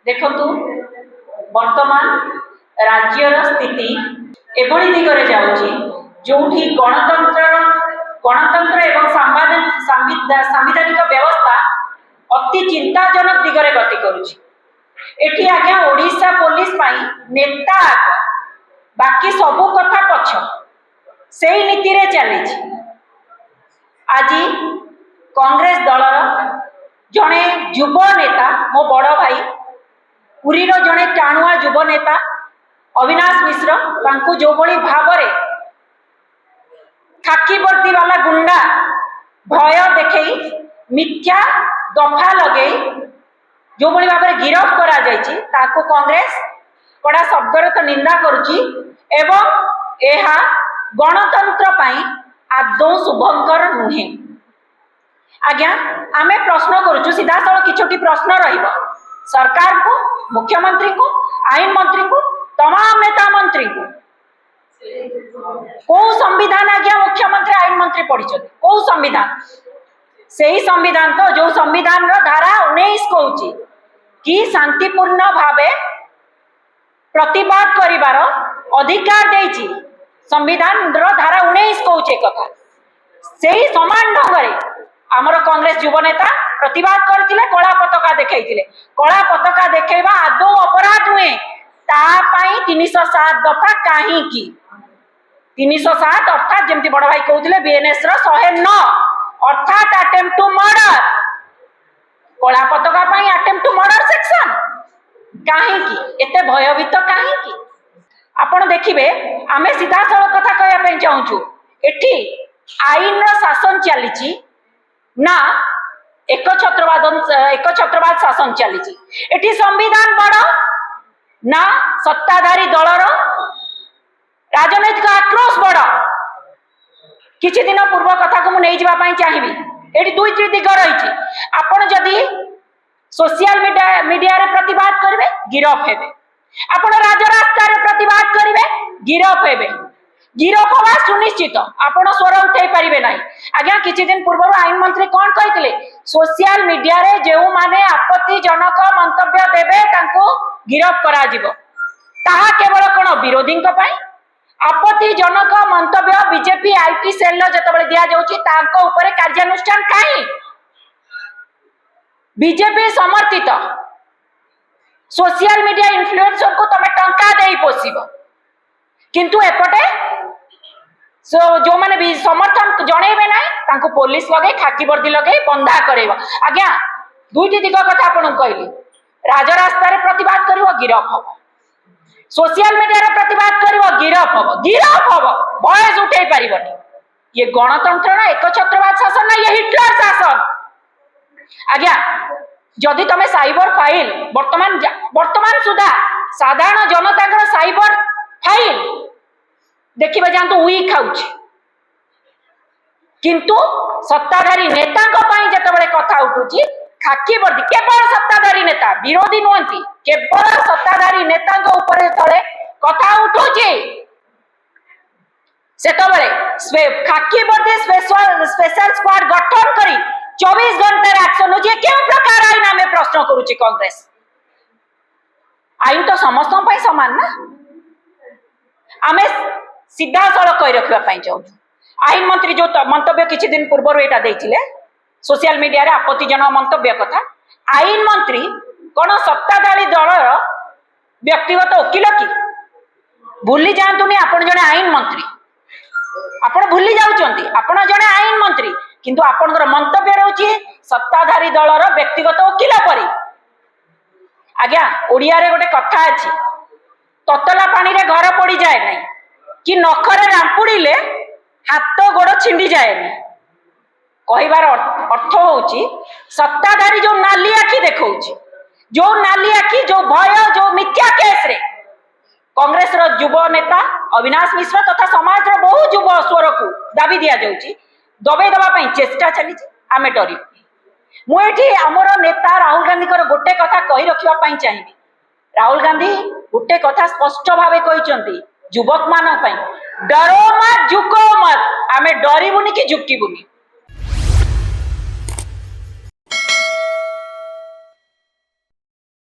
देखु वर्तमान राज्यर स्थिति एभली दिगरे जाउची जोठी गणतंत्र एवं सांविधानिक व्यवस्था अति चिंताजनक दिगरे गति करुची। एठी आज्ञा ओडिशा पुलिस पाई नेता आग बाकी सबू कथा पछ से नीति रे चली। आज कांग्रेस दलर जड़े युव नेता मो बड़ भाई पुरी जड़े टाणुआ युव नेता अविनाश मिश्र तांकु जो बड़ी भावरे खाकी वर्दी वाला गुंडा भय देखई मिथ्या दफा लगे जो बड़ी भाव में गिरफ करा जायछि ताको कांग्रेस कड़ा शब्दर तो निंदा करुची एवं एहा गणतंत्र पाई आदौ शुभंकर नुहे। आज्ञा आमे प्रश्न करुचु सीधा सळ किछोटी प्रश्न रहिबो सरकार को, मुख्यमंत्री को, आईन मंत्री को, तमाम नेता मंत्री को को संविधान आज्ञा मुख्यमंत्री आईन मंत्री पढ़ी को संविधान से ही संविधान तो जो संविधान रो धारा 19 कहूची कि शांतिपूर्ण भावे प्रतिवाद करिवार अधिकार देइची। संविधान रो धारा 19 कहूचे कथा से ही समान ढंग आमर कांग्रेस युव नेता प्रतिवाद करथिले कला पताका देखैथिले। कला पताका देखैबा आदौ अपराध हुए ता पई 307 दफा काहे की 307 अर्थात जेमति बड़ भाई कहउथिले बीएनएस रो 109 अर्थात अटेम्प्ट टू मर्डर। कला पताका पई अटेम्प्ट टू मर्डर सेक्शन काहे की एते भयभीत काहे की आपण देखिबे। आमे सीधा सळ कथा कहया पई चाहूछु एठी आईन रो शासन चलीची ना एक छत्रवाद शासन चली। एटी संविधान बड़ ना सत्ताधारी दलर राजनैतिक आक्रोश बड़। किछि दिन पूर्व कथा को मुझे चाहिए ये दुईटी दिग रही। आपड़ जदि सोशल मीडिया रे प्रतिवाद करेंगे गिरफ हेबे, आपड़ राजरास्ता रे प्रतिवाद करेंगे गिरफ हेबे। गिरफ हवा सुनिश्चित आपण स्वर उठाई पारिबे नाही। आज्ञा किछि दिन पूर्व आईन मंत्री कौन कहितले सोशल मीडिया रे जेउ माने आपत्तिजनक मंतव्य देबे तांको गिरफ करा जिवो। ताहा केवल कोन विरोधी पई आपत्तिजनक मंतव्य बीजेपी आईटी सेल जतबेले दिया जाउची तांको ऊपर कार्यानुष्ठान काई बीजेपी समर्थित सोशल मीडिया इन्फ्लुएंसर को तमे टंका देई पोसिबो किंतु एपटे जो माने भी समर्थन जणेबे ना तांको पुलिस लगे खाकी वर्दी लगे बंधा करेबो। आज्ञा दुईटी दिग कथा आपन कहली राजरास्ता रे प्रतिवाद करिवो गिरफ हबो, सोशल मीडिया रे प्रतिवाद करिवो गिरफ हबो वॉइस उठेई पारिबनी। ये गणतंत्र ना एक छत्रवाद शासन ना ये हिटलर शासन। आज्ञा जदि तमे साइबर फाइल वर्तमान सुधा साधारण जनता साइबर फाइल देखिबा जानतु उई खाउची किंतु सत्ताधारी नेता जतबेले कथा उठुची खाकी वर्दी केवल सत्ताधारी नेता विरोधी नुहंती केवल सत्ताधारी नेता ऊपर तले कथा उठुची सेतबेले खाकी वर्दी स्पेशल स्क्वाड गठन करी 24 घंटा एक्शन जे के प्रकार आईन में प्रश्न करूची कांग्रेस। आईन तो समस्त पई समान ना। आमे सीधा सड़क कही रखा चाहूँ आईन मंत्री जो मंतव्य किछि दिन पूर्व एटा देइथिले सोशल मीडिया रे आपत्तिजनक मंतव्य कथा आईन मंत्री कौन सत्ताधारी दलर व्यक्तिगत वकील की भूली जातुनी। आपण जने आईन मंत्री आपण भूली जाउचंती आपण जने आईन मंत्री किंतु आपणकर मंतव्य रहउची सत्ताधारी दलर व्यक्तिगत वकील परी। आज्ञा ओडिया रे गोटे कथा अछि ततला पानी रे घर पड़ी जाए नहीं कि नखरे रांपुड़िले हाथ गोड़ छिंडी जाए कहबार अर्थ होउची सत्ताधारी जो नाली आखि देखौची जो नाली आखि जो भय जो मिथ्या केस रे कांग्रेस रो युव नेता अविनाश मिश्र तथा समाज रो बहु युव स्वर को दाबी दिया जाउची दबे दबा पई चेष्टा चली। आमे डरी मुठी आमर नेता राहुल गांधी गोटे कथा कही रखा चाहिए। राहुल गांधी गोटे कथा स्पष्ट भावे कहते युवक मान डरो मत झुको मत आमे डरबुनि कि झुकबुनि।